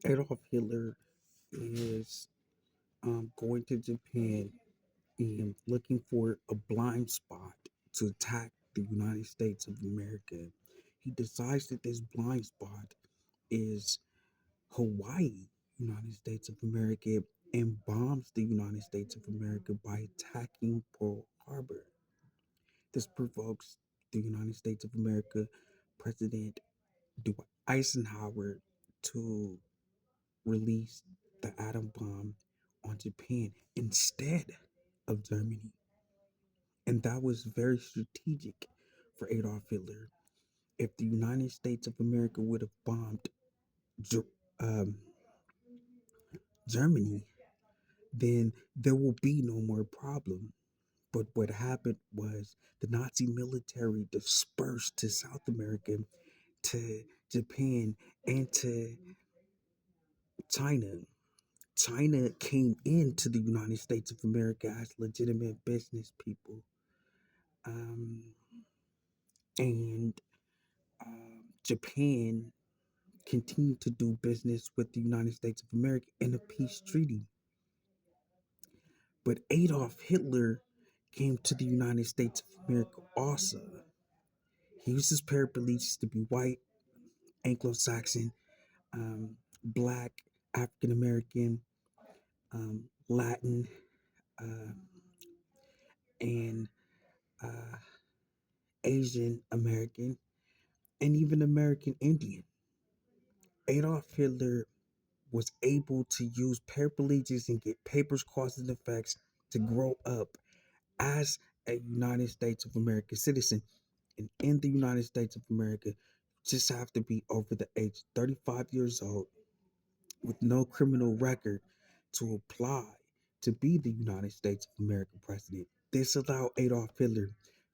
Adolf Hitler is going to Japan and looking for a blind spot to attack the United States of America. He decides that this blind spot is Hawaii, United States of America, and bombs the United States of America by attacking Pearl Harbor. This provokes the United States of America President Dwight Eisenhower to release the atom bomb on Japan instead of Germany. And that was very strategic for Adolf Hitler. If the United States of America would have bombed um, Germany, then there will be no more problem. But what happened was the Nazi military dispersed to South America, to Japan, and to China. China came into the United States of America as legitimate business people. Um, and Japan continued to do business with the United States of America in a peace treaty. But Adolf Hitler came to the United States of America also. He used his paraplegics to be white, Anglo Saxon, black, African American, Latin, uh, and uh, Asian American, and even American Indian. Adolf Hitler was able to use paraplegics and get papers, causes, and effects to grow up as a United States of America citizen. And in the United States of America, just have to be over the age of 35 years old with no criminal record to apply to be the United States of America president. This allowed Adolf Hitler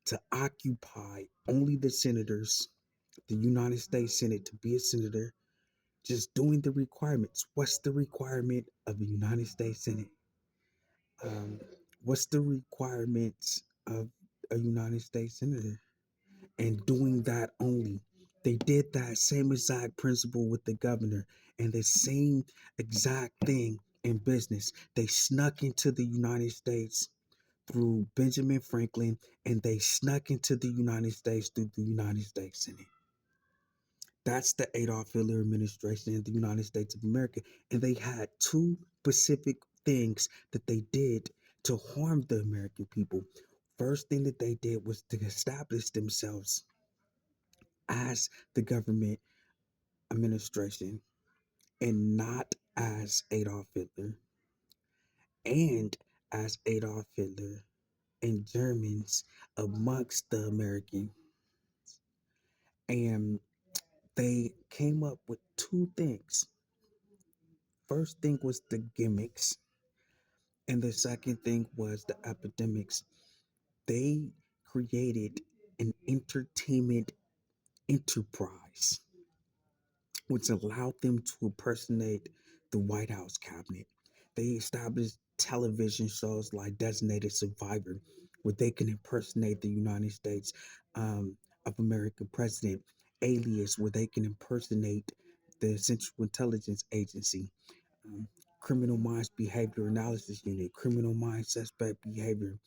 to occupy only the senators, the United States Senate, to be a senator, just doing the requirements. What's the requirement of a United States Senate? Um, what's the requirements of a United States senator? And doing that only. They did that same exact principle with the governor and the same exact thing in business. They snuck into the United States through Benjamin Franklin, and they snuck into the United States through the United States Senate. That's the Adolf Hitler administration in the United States of America. And they had two specific things that they did to harm the American people. First thing that they did was to establish themselves as the government administration and not as Adolf Hitler, and as Adolf Hitler and Germans amongst the Americans. And they came up with two things. First thing was the gimmicks, and the second thing was the epidemics. They created an entertainment enterprise which allowed them to impersonate the White House cabinet. They established television shows like Designated Survivor, where they can impersonate the United States of America president, Alias, where they can impersonate the Central Intelligence Agency, um, Criminal Minds Behavior Analysis Unit, Criminal Minds Suspect Behavior,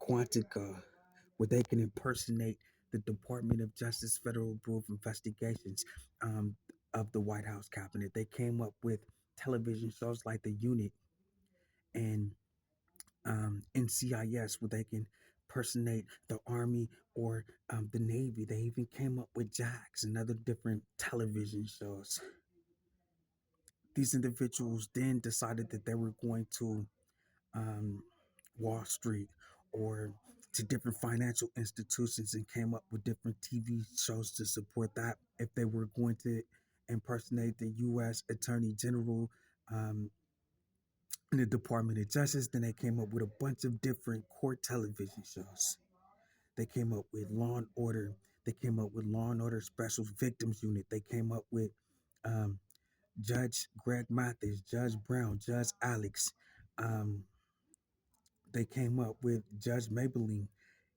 Quantica, where they can impersonate the Department of Justice Federal Bureau of Investigations um, of the White House cabinet. They came up with television shows like The Unit and NCIS, where they can impersonate the Army or the Navy. They even came up with Jax and other different television shows. These individuals then decided that they were going to um, Wall Street or to different financial institutions and came up with different TV shows to support that. If they were going to impersonate the U.S. Attorney General in the Department of Justice, then they came up with a bunch of different court television shows. They came up with Law and Order. They came up with Law and Order Special Victims Unit. They came up with um, Judge Greg Mathis, Judge Brown, Judge Alex. Um, they came up with Judge Maybelline.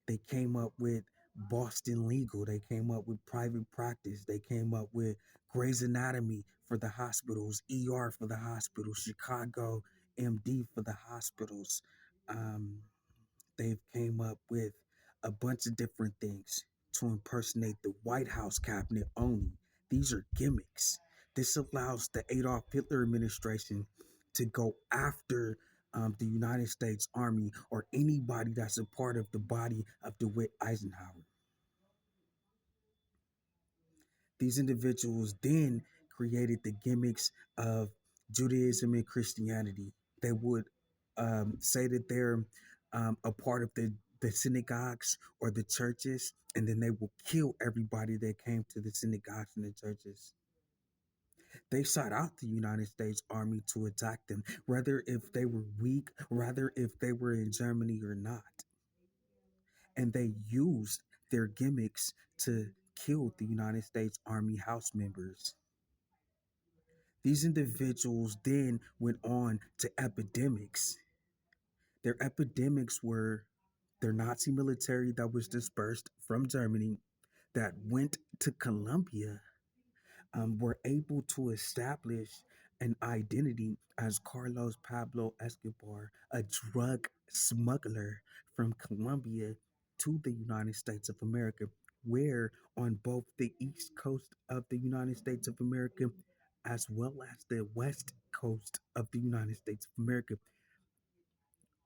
They came up with Boston Legal. They came up with Private Practice. They came up with Grey's Anatomy, for the hospitals, ER for the hospitals, Chicago MD for the hospitals. Um, they've came up with a bunch of different things to impersonate the White House cabinet only. These are gimmicks. This allows the Adolf Hitler administration to go after the United States Army or anybody that's a part of the body of DeWitt Eisenhower. These individuals then created the gimmicks of Judaism and Christianity. They would say that they're a part of the synagogues or the churches, and then they will kill everybody that came to the synagogues and the churches. They sought out the United States Army to attack them, whether if they were weak, rather if they were in Germany or not. And they used their gimmicks to kill the United States Army house members. These individuals then went on to epidemics. Their epidemics were their Nazi military that was dispersed from Germany that went to Colombia, were able to establish an identity as Carlos Pablo Escobar, a drug smuggler from Colombia to the United States of America, where on both the east coast of the United States of America as well as the west coast of the United States of America,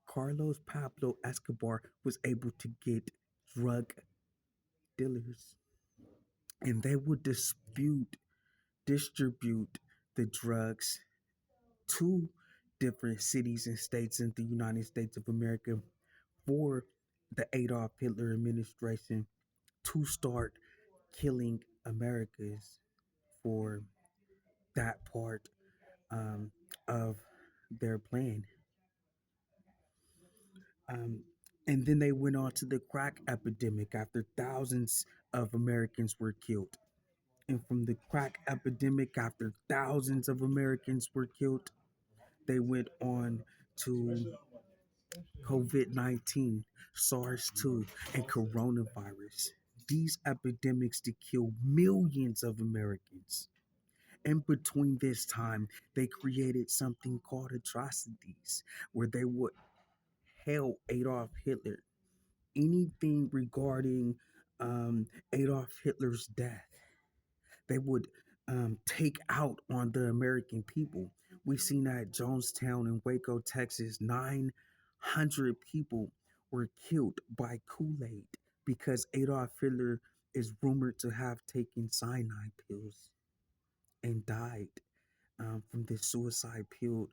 Carlos Pablo Escobar was able to get drug dealers, and they would distribute the drugs to different cities and states in the United States of America for the Adolf Hitler administration to start killing Americans for that part of their plan. Um, and then they went on to the crack epidemic after thousands of Americans were killed. And from the crack epidemic, after thousands of Americans were killed, they went on to COVID 19, SARS 2, and coronavirus. These epidemics to kill millions of Americans. In between this time, they created something called atrocities, where they would hail Adolf Hitler. Anything regarding Adolf Hitler's death, they would take out on the American people. We've seen that at Jonestown in Waco, Texas, 900 people were killed by Kool-Aid because Adolf Hitler is rumored to have taken cyanide pills and died from this suicide pill,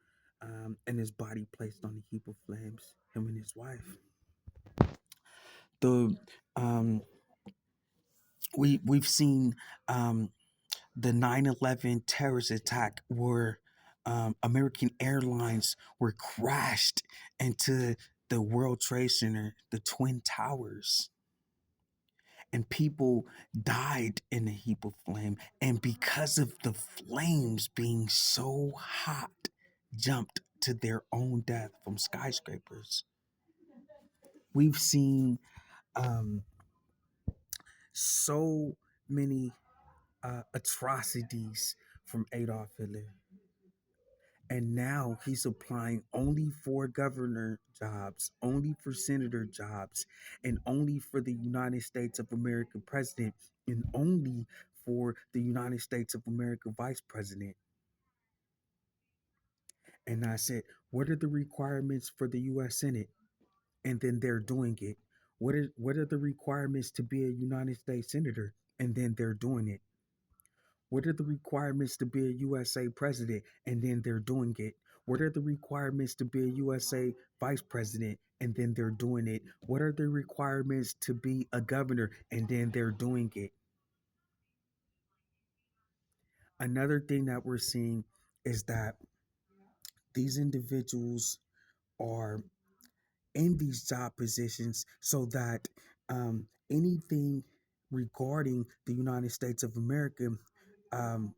and his body placed on a heap of flames, him and his wife. The um, we've seen the 9/11 terrorist attack where American Airlines were crashed into the World Trade Center, the Twin Towers, and people died in a heap of flame. And because of the flames being so hot, jumped to their own death from skyscrapers. We've seen um, so many atrocities from Adolf Hitler. And now he's applying only for governor jobs, only for senator jobs, and only for the United States of America president, and only for the United States of America vice president. And I said, what are the requirements for the U.S. Senate? And then they're doing it. What are the requirements to be a United States senator? And then they're doing it. What are the requirements to be a USA president? And then they're doing it. What are the requirements to be a USA vice president? And then they're doing it. What are the requirements to be a governor? And then they're doing it. Another thing that we're seeing is that these individuals are in these job positions so that anything regarding the United States of America um,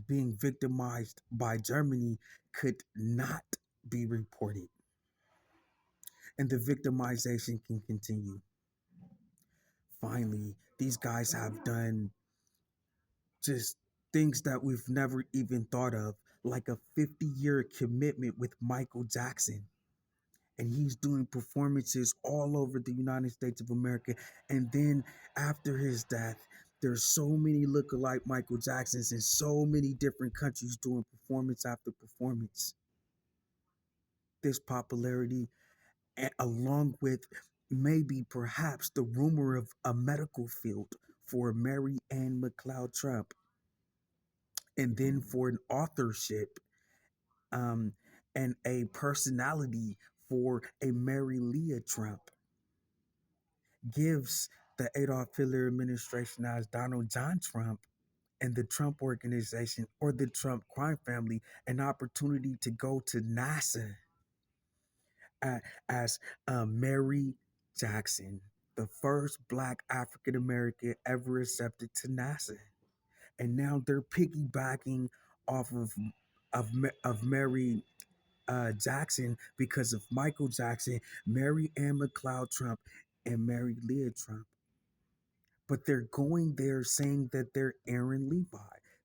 being victimized by Germany could not be reported, and the victimization can continue. Finally, these guys have done just things that we've never even thought of, like a 50-year commitment with Michael Jackson. And he's doing performances all over the United States of America. And then after his death, there's so many look-alike Michael Jacksons in so many different countries doing performance after performance. This popularity, along with maybe perhaps the rumor of a medical field for Mary Ann McLeod Trump, and then for an authorship, um, and a personality for a Mary Leah Trump, gives the Adolf Hitler administration as Donald John Trump and the Trump organization or the Trump crime family an opportunity to go to NASA, as Mary Jackson, the first Black African American ever accepted to NASA. And now they're piggybacking off of Mary Jackson because of Michael Jackson, Mary Ann McLeod Trump, and Mary Leah Trump. But they're going there saying that they're Aaren Levi.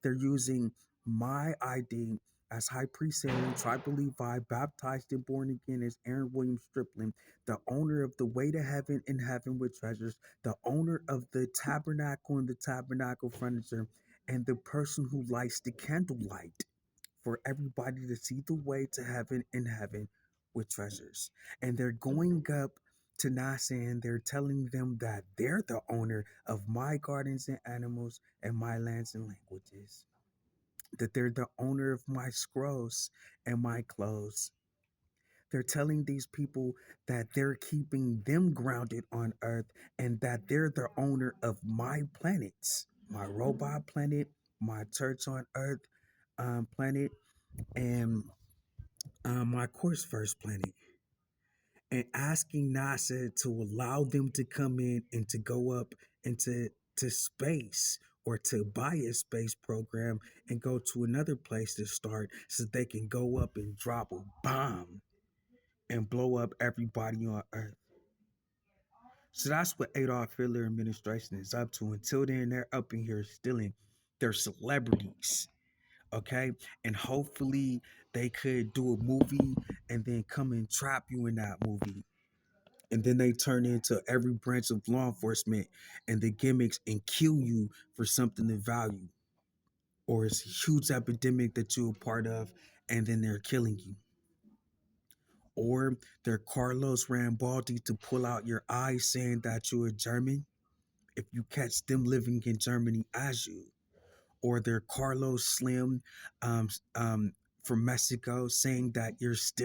They're using my ID as High Priest Aaren, Tribal Levi, baptized and born again as Aaren Williams Striplin, the owner of the Way to Heaven and Heaven with Treasures, the owner of the Tabernacle and the Tabernacle Furniture, and the person who lights the candlelight for everybody to see the way to heaven and heaven with treasures. And they're going up to NASA and they're telling them that they're the owner of my gardens and animals and my lands and languages, that they're the owner of my scrolls and my clothes. They're telling these people that they're keeping them grounded on Earth and that they're the owner of my planets, my robot planet, my church on Earth planet, and my course first planet, and asking NASA to allow them to come in and to go up into space, or to buy a space program and go to another place to start so they can go up and drop a bomb and blow up everybody on Earth. So that's what Adolf Hitler administration is up to. Until then, they're up in here stealing their celebrities. Okay, and hopefully they could do a movie and then come and trap you in that movie, and then they turn into every branch of law enforcement and the gimmicks and kill you for something of value, or it's a huge epidemic that you're a part of and then they're killing you, or they're Carlos Rambaldi to pull out your eyes saying that you're a German if you catch them living in Germany as you, or they're Carlos Slim um, um, from Mexico saying that you're still